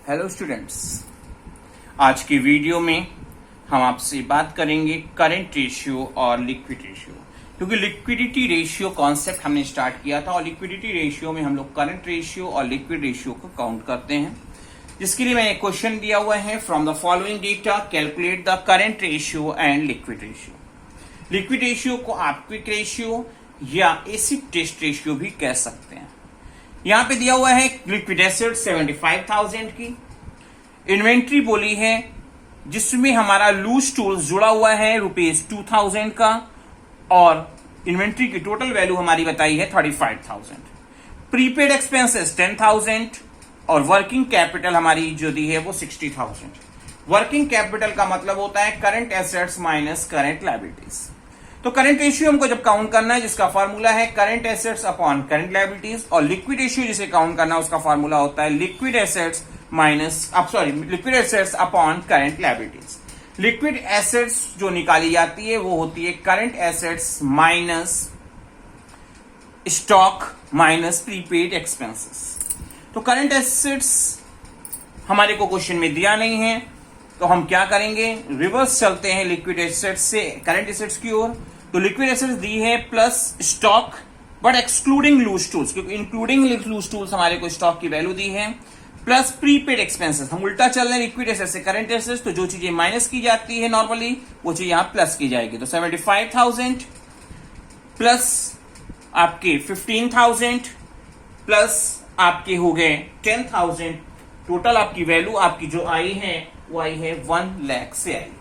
Hello students, आज की video में हम आपसे बात करेंगे करंट रेशियो और लिक्विड रेशियो। क्योंकि लिक्विडिटी रेशियो कॉन्सेप्ट हमने स्टार्ट किया था और लिक्विडिटी रेशियो में हम लोग करंट रेशियो और लिक्विड रेशियो को काउंट करते हैं, जिसके लिए मैंने एक क्वेश्चन दिया हुआ है। From the following data calculate the current ratio and liquid ratio. Liquid ratio को आप क्विक रेशियो या एसिड टेस्ट रेशियो भी कह सकते हैं। यहां पे दिया हुआ है लिक्विड एसिड 75,000 की, इन्वेंट्री बोली है जिसमें हमारा लूज टूल्स जुड़ा हुआ है ₹2,000 का, और इन्वेंट्री की टोटल वैल्यू हमारी बताई है 35,000। प्रीपेड एक्सपेंसेस 10,000 और वर्किंग कैपिटल हमारी जो दी है वो 60,000। वर्किंग कैपिटल का मतलब होता है current assets minus current liabilities. तो करंट रेशियो हमको जब काउंट करना है, जिसका फार्मूला है current assets upon current liabilities, और लिक्विड रेशियो जिसे काउंट करना है उसका फार्मूला होता है liquid assets liquid assets upon current liabilities. Liquid assets जो निकाली जाती है वो होती है current assets minus stock minus prepaid expenses. तो करंट एसेट्स हमारे को क्वेश्चन में दिया नहीं है, तो हम क्या करेंगे, रिवर्स चलते हैं लिक्विड एसेट्स से करंट एसेट्स की ओर। तो लिक्विड एसेट्स दी है plus stock but excluding loose tools, क्योंकि इंक्लूडिंग लूज टूल्स हमारे को स्टॉक की वैल्यू दी है, प्लस प्रीपेड एक्सपेंसेस। हम उल्टा चल रहे हैं लिक्विड एसेट्स से करंट एसेट्स, तो जो चीजें माइनस की जाती है नॉर्मली वो चीज यहां प्लस की जाएगी। तो 75,000 प्लस आपके 15,000 प्लस आपके हो गए 10,000। टोटल आपकी वैल्यू आपकी जो आई है वो आई है 1 लाख से आई।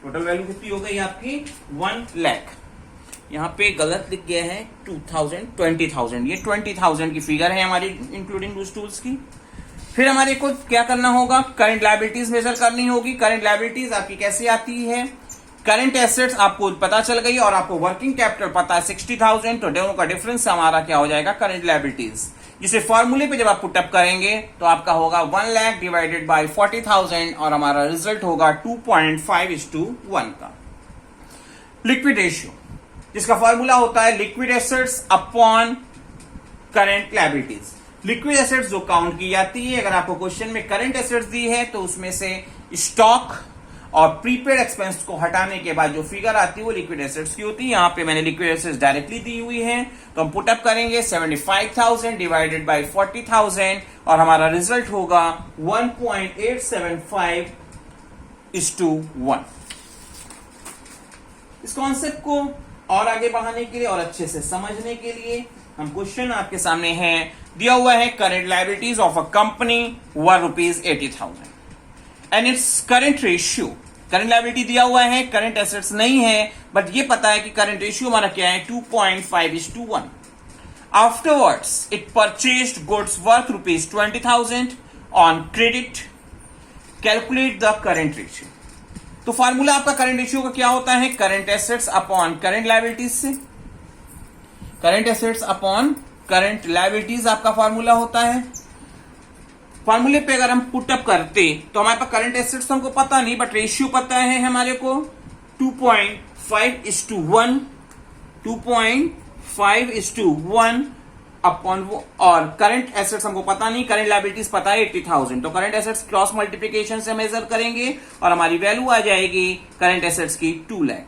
टोटल वैल्यू कितनी हो गई आपकी 1 लाख। यहां पे गलत लिख गया है 20,000। ये 20,000 की फिगर है हमारी इंक्लूडिंग लूज टूल्स की। फिर हमारे को क्या करना होगा, करंट लायबिलिटीज मेजर करनी होगी। करंट लायबिलिटीज आपकी कैसे आती है, करंट एसेट्स आपको पता चल गई और आपको वर्किंग कैपिटल पता है 60,000, तो दोनों का डिफरेंस हमारा क्या हो जाएगा करंट लायबिलिटीज, जिसे फॉर्मूले पे जब आप पुटअप करेंगे तो आपका होगा 1 लाख डिवाइडेड बाय 40,000 और हमारा रिजल्ट होगा 2.5:1 का। लिक्विड रेशियो जिसका फॉर्मूला होता है liquid assets upon current liabilities. Liquid assets जो काउंट की जाती है, अगर आपको क्वेश्चन में करंट एसेट्स दी है तो उसमें से स्टॉक और प्रीपेड एक्सपेंस को हटाने के बाद जो फिगर आती है वो लिक्विड एसेट्स की होती है। यहां पे मैंने लिक्विड एसेट्स डायरेक्टली दी हुई है, तो हम पुटअप करेंगे 75,000 डिवाइडेड बाय 40,000 और हमारा रिजल्ट होगा 1.875:1। इस कॉन्सेप्ट को और आगे बढ़ाने के लिए और अच्छे से समझने के लिए हम क्वेश्चन आपके सामने है दिया हुआ है current liabilities of a company were ₹80,000 and its current ratio. Current liability दिया हुआ है, करंट एसेट्स नहीं है, बट ये पता है कि करंट रेशियो हमारा क्या है 2.5:1। Afterwards it purchased goods worth ₹20,000 on credit, calculate the current ratio. तो फार्मूला आपका करंट रेशियो का क्या होता है, current assets upon current liabilities से। Current assets upon current liabilities आपका फार्मूला होता है। फार्मूले पे अगर हम पुटअप करते तो हमारे पास करंट एसेट्स तो हमको पता नहीं, बट रेशियो पता है हमारे को 2.5:1 2.5:1 अपॉन वो, और करंट एसेट्स हमको पता नहीं, करंट लायबिलिटीज पता है 80,000। तो करंट एसेट्स क्रॉस मल्टीप्लिकेशन से मेजर करेंगे और हमारी वैल्यू आ जाएगी करंट एसेट्स की 2 lakh.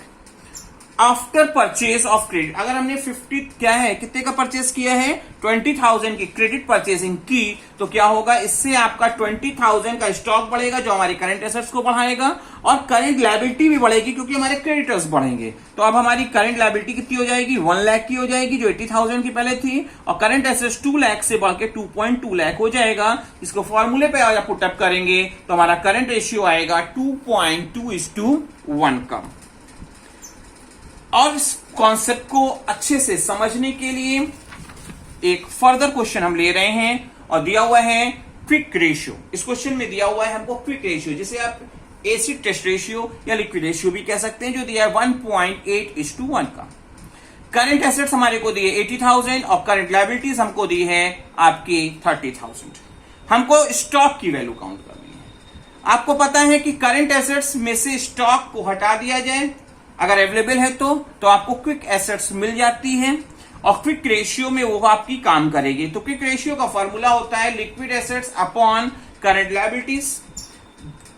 After purchase of credit, अगर हमने 50 क्या है कितने का परचेज किया है 20,000 की क्रेडिट परचेजिंग की, तो क्या होगा, इससे आपका 20,000 का स्टॉक बढ़ेगा जो हमारी करंट एसेट्स को बढ़ाएगा, और करंट लायबिलिटी भी बढ़ेगी क्योंकि हमारे क्रेडिटर्स बढ़ेंगे। तो अब हमारी करंट लायबिलिटी कितनी हो जाएगी 1 लाख की हो जाएगी, जो 80,000 की पहले थी, और करंट एसेट्स 2 लाख से बढ़ के 2.2 लाख हो जाएगा। इसको फॉर्मूले पे अगर पुटअप करेंगे तो हमारा करंट रेशियो आएगा 2.2:1 का। और इस कॉन्सेप्ट को अच्छे से समझने के लिए एक फर्दर क्वेश्चन हम ले रहे हैं और दिया हुआ है क्विक रेशियो। इस क्वेश्चन में दिया हुआ है हमको क्विक रेशियो, जिसे आप एसिड टेस्ट रेशियो या लिक्विड रेशियो भी कह सकते हैं, जो दिया है 1.8:1 का। करंट एसेट्स हमारे को दिए 80,000 और करंट लायबिलिटीज हमको दी है आपकी 30,000। हमको स्टॉक की वैल्यू काउंट करनी है। आपको पता है कि करंट एसेट्स में से स्टॉक को हटा दिया जाए अगर अवेलेबल है तो आपको क्विक एसेट्स मिल जाती है, और क्विक रेशियो में वो आपकी काम करेगी। तो क्विक रेशियो का फॉर्मूला होता है liquid assets upon current liabilities.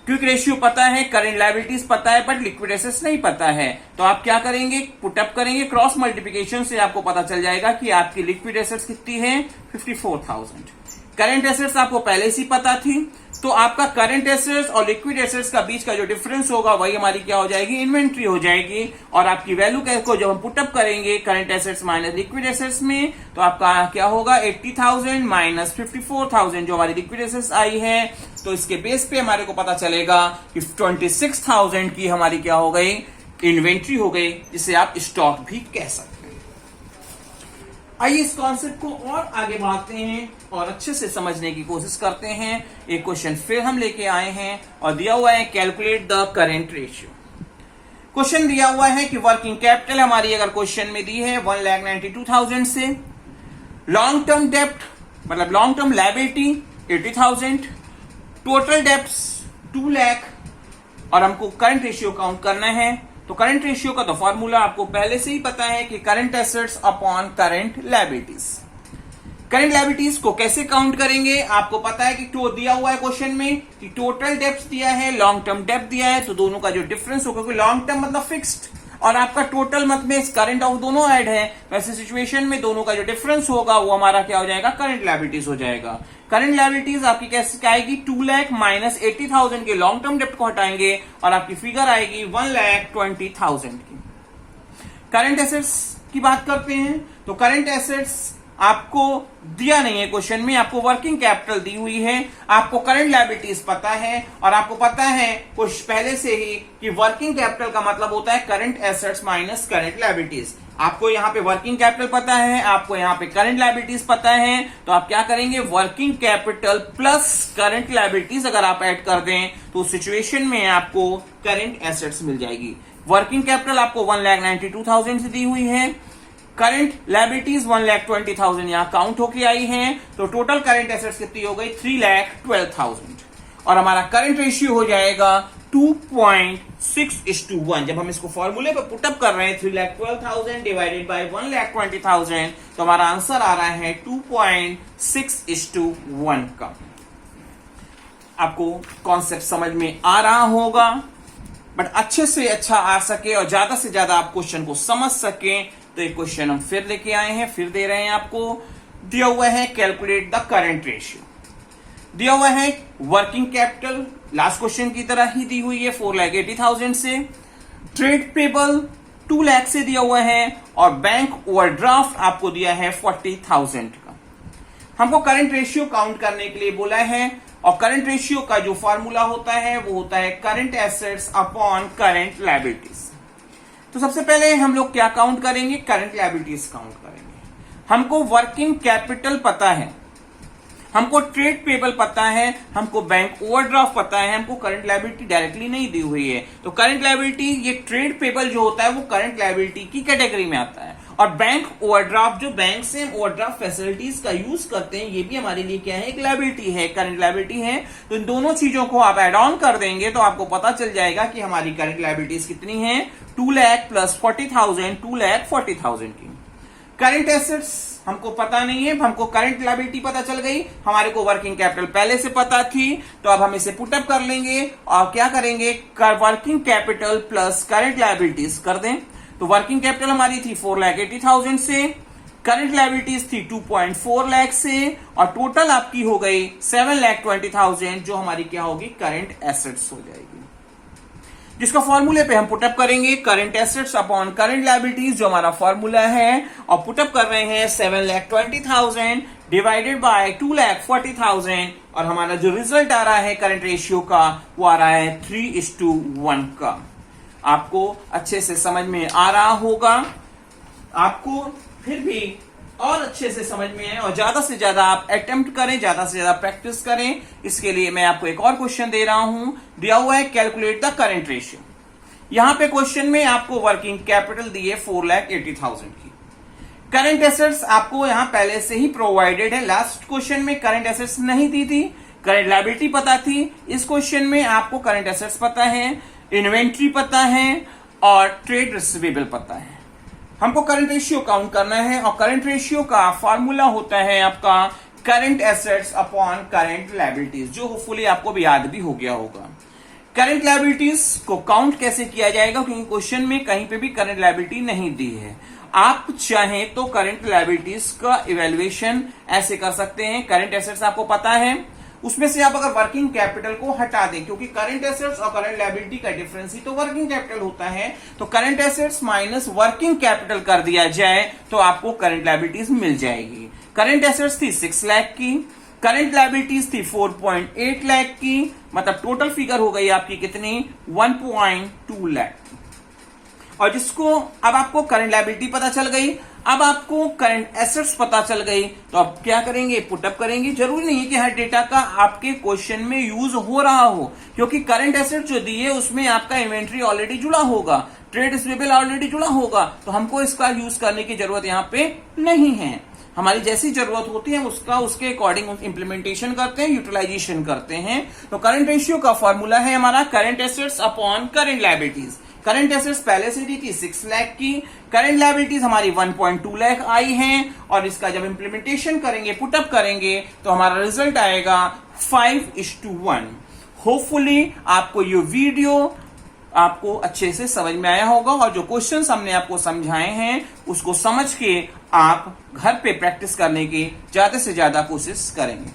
Quick ratio पता है, करंट लायबिलिटीज पता है, बट लिक्विड एसेट्स नहीं पता है। तो आप क्या करेंगे, पुटअप करेंगे, क्रॉस मल्टीप्लिकेशन से आपको पता चल जाएगा कि आपकी लिक्विड एसेट्स कितनी है, 54,000। करंट एसेट्स आपको पहले से पता थी, तो आपका करंट एसेट्स और लिक्विड एसेट्स का बीच का जो डिफरेंस होगा वही हमारी क्या हो जाएगी, इन्वेंट्री हो जाएगी। और आपकी वैल्यू को जब हम पुटअप करेंगे current assets minus liquid assets में, तो आपका क्या होगा, 80,000 माइनस 54,000 जो हमारी लिक्विड एसेट्स आई है। तो इसके बेस पे हमारे को पता चलेगा कि 26,000 की हमारी क्या हो गई, इन्वेंट्री हो गई, जिसे आप स्टॉक भी कह सकते हैं। आइए इस कॉन्सेप्ट को और आगे बढ़ाते हैं और अच्छे से समझने की कोशिश करते हैं। एक क्वेश्चन फिर हम लेके आए हैं और दिया हुआ है calculate the current ratio. Question दिया हुआ है कि वर्किंग कैपिटल हमारी अगर क्वेश्चन में दी है 1,92,000 से, लॉन्ग टर्म डेप्ट मतलब long term liability 80,000, total debts 2 lakh और हमको करंट रेशियो काउंट करना है। तो करंट रेशियो का तो फॉर्मूला आपको पहले से ही पता है कि current assets upon current liabilities. Current liabilities को कैसे काउंट करेंगे, आपको पता है कि दिया हुआ है क्वेश्चन में कि टोटल डेप्ट दिया है, लॉन्ग टर्म डेप्ट दिया है, तो दोनों का जो डिफरेंस होगा, क्योंकि लॉन्ग टर्म मतलब फिक्स्ड और आपका टोटल मत में करंट ऑफ दोनों ऐड है, वैसे सिचुएशन में दोनों का जो डिफरेंस होगा वो हमारा क्या हो जाएगा, करंट लायबिलिटीज हो जाएगा। करंट लायबिलिटीज आपकी कैसे क्या आएगी, 2 लाख माइनस 80,000 के लॉन्ग टर्म डेप्ट को हटाएंगे और आपकी फिगर आएगी 1,20,000 की। करंट एसेट्स की बात करते हैं, तो करंट एसेट्स आपको दिया नहीं है क्वेश्चन में, आपको वर्किंग कैपिटल दी हुई है, आपको करंट लायबिलिटीज पता है और आपको पता है कुछ पहले से ही कि वर्किंग कैपिटल का मतलब होता है current assets minus current liabilities. आपको यहाँ पे वर्किंग कैपिटल पता है, आपको यहाँ पे करंट लायबिलिटीज पता है, तो आप क्या करेंगे, working capital plus current liabilities अगर आप ऐड कर दें तो सिचुएशन में आपको करंट एसेट्स मिल जाएगी। वर्किंग कैपिटल आपको 1,92,000 से दी हुई है, करंट लायबिलिटीज 1,20,000 यहां काउंट होके आई हैं, तो टोटल करंट एसेट्स कितनी हो गई, 3,12,000 और हमारा करंट रेशियो हो जाएगा 2.6:1। जब हम इसको फॉर्मूले पर पुटअप कर रहे हैं 3,12,000 डिवाइडेड बाय 1,20,000, तो हमारा आंसर आ रहा है 2.6:1 का। आपको कॉन्सेप्ट समझ में आ रहा होगा, बट अच्छे से अच्छा आ सके और ज्यादा से ज्यादा आप क्वेश्चन को समझ सकें, तो एक क्वेश्चन हम फिर लेके आए हैं, फिर दे रहे हैं आपको। दिया हुआ है कैलकुलेट द करंट रेशियो, दिया हुआ है वर्किंग कैपिटल लास्ट क्वेश्चन की तरह ही दी हुई है 4,80,000 से, ट्रेड पेबल 2 लाख से दिया हुआ है और बैंक ओवरड्राफ्ट आपको दिया है 40,000 का। हमको करंट रेशियो काउंट करने के लिए बोला है और करंट रेशियो का जो फॉर्मूला होता है वो होता है current assets upon current liabilities. तो सबसे पहले हम लोग क्या काउंट करेंगे, करंट लायबिलिटीज काउंट करेंगे। हमको वर्किंग कैपिटल पता है, हमको ट्रेड पेबल पता है, हमको बैंक ओवरड्राफ्ट पता है, हमको करंट लायबिलिटी डायरेक्टली नहीं दी हुई है। तो करंट लायबिलिटी, ये ट्रेड पेबल जो होता है वो करंट लायबिलिटी की कैटेगरी में आता है और बैंक ओवरड्राफ्ट जो बैंक से हम ओवरड्राफ्ट फैसिलिटीज का यूज करते हैं, ये भी हमारे लिए क्या है, एक लायबिलिटी है, करंट लायबिलिटी है। तो इन दोनों चीजों को आप एड ऑन कर देंगे तो आपको पता चल जाएगा कि हमारी करंट लायबिलिटीज कितनी है, 2 लाख प्लस 40,000, 2,40,000 की। करंट एसेट्स हमको पता नहीं है, हमको करंट लायबिलिटी पता चल गई, हमारे को वर्किंग कैपिटल पहले से पता थी, तो अब हम इसे पुटअप कर लेंगे और क्या करेंगे, working capital plus current liabilities कर दें। तो वर्किंग कैपिटल हमारी थी 4,80,000 से, करंट लायबिलिटीज थी 2.4 लाख से और टोटल आपकी हो गई 7,20,000 जो हमारी क्या होगी, करंट एसेट्स हो जाएगी, जिसका फॉर्मूले पे हम पुटअप करेंगे current assets upon current liabilities जो हमारा फॉर्मूला है, और पुटअप कर रहे हैं 7,20,000 डिवाइडेड बाय 2,40,000 और हमारा जो रिजल्ट आ रहा है करंट रेशियो का वो आ रहा है 3:1 का। आपको अच्छे से समझ में आ रहा होगा, आपको फिर भी और अच्छे से समझ में आए और ज्यादा से ज्यादा आप अटेम्प्ट करें, ज्यादा से ज्यादा प्रैक्टिस करें। इसके लिए मैं आपको एक और क्वेश्चन दे रहा हूं, दिया हुआ है कैलकुलेट द करंट रेशियो। यहां पे क्वेश्चन में आपको वर्किंग कैपिटल दी है 4,80,000 की, करंट एसेट्स आपको यहां पहले से ही प्रोवाइडेड है, लास्ट क्वेश्चन में करंट एसेट्स नहीं दी थी, करंट लायबिलिटी पता थी। इस क्वेश्चन में आपको करंट एसेट्स पता है, इन्वेंट्री पता है और ट्रेड रिसीवेबल पता है। हमको करंट रेशियो काउंट करना है और करंट रेशियो का फॉर्मूला होता है आपका current assets upon current liabilities, जो होपफुली आपको भी याद भी हो गया होगा। करंट लायबिलिटीज को काउंट कैसे किया जाएगा, क्योंकि क्वेश्चन में कहीं पे भी करंट लायबिलिटी नहीं दी है। आप चाहें तो करंट लायबिलिटीज का इवेल्युएशन ऐसे कर सकते हैं। करंट एसेट्स आपको पता है, उसमें से आप अगर वर्किंग कैपिटल को हटा दें, क्योंकि करंट एसेट्स और करंट लायबिलिटी का डिफरेंस ही तो वर्किंग कैपिटल होता है, तो current assets minus working capital कर दिया जाए तो आपको करंट लायबिलिटीज मिल जाएगी। करंट एसेट्स थी 6 लाख की, करंट लायबिलिटीज थी 4.8 लाख की, मतलब टोटल फिगर हो गई आपकी कितनी, 1.2 लाख। और जिसको अब आपको करंट लायबिलिटी पता चल गई, अब आपको करंट एसेट्स पता चल गई, तो अब क्या करेंगे, पुटअप करेंगे। जरूरी नहीं है कि हर डेटा का आपके क्वेश्चन में यूज हो रहा हो, क्योंकि करंट एसेट जो दिए उसमें आपका इन्वेंट्री ऑलरेडी जुड़ा होगा, ट्रेड रिसीवेबल ऑलरेडी जुड़ा होगा, तो हमको इसका यूज करने की जरूरत यहां पे नहीं है। हमारी जैसी जरूरत होती है उसके अकॉर्डिंग इंप्लीमेंटेशन करते हैं, यूटिलाइजेशन करते हैं। तो करंट रेशियो का फॉर्मूला है हमारा current assets upon current liabilities. Current assets पहले से दी थी 6 लाख की, करंट लायबिलिटीज हमारी 1.2 लाख आई हैं, और इसका जब इंप्लीमेंटेशन करेंगे, पुटअप करेंगे, तो हमारा रिजल्ट आएगा 5:1। होपफुली आपको ये वीडियो आपको अच्छे से समझ में आया होगा, और जो क्वेश्चंस हमने आपको समझाए हैं उसको समझ के आप घर पे प्रैक्टिस करने की ज्यादा से ज्यादा कोशिश करेंगे।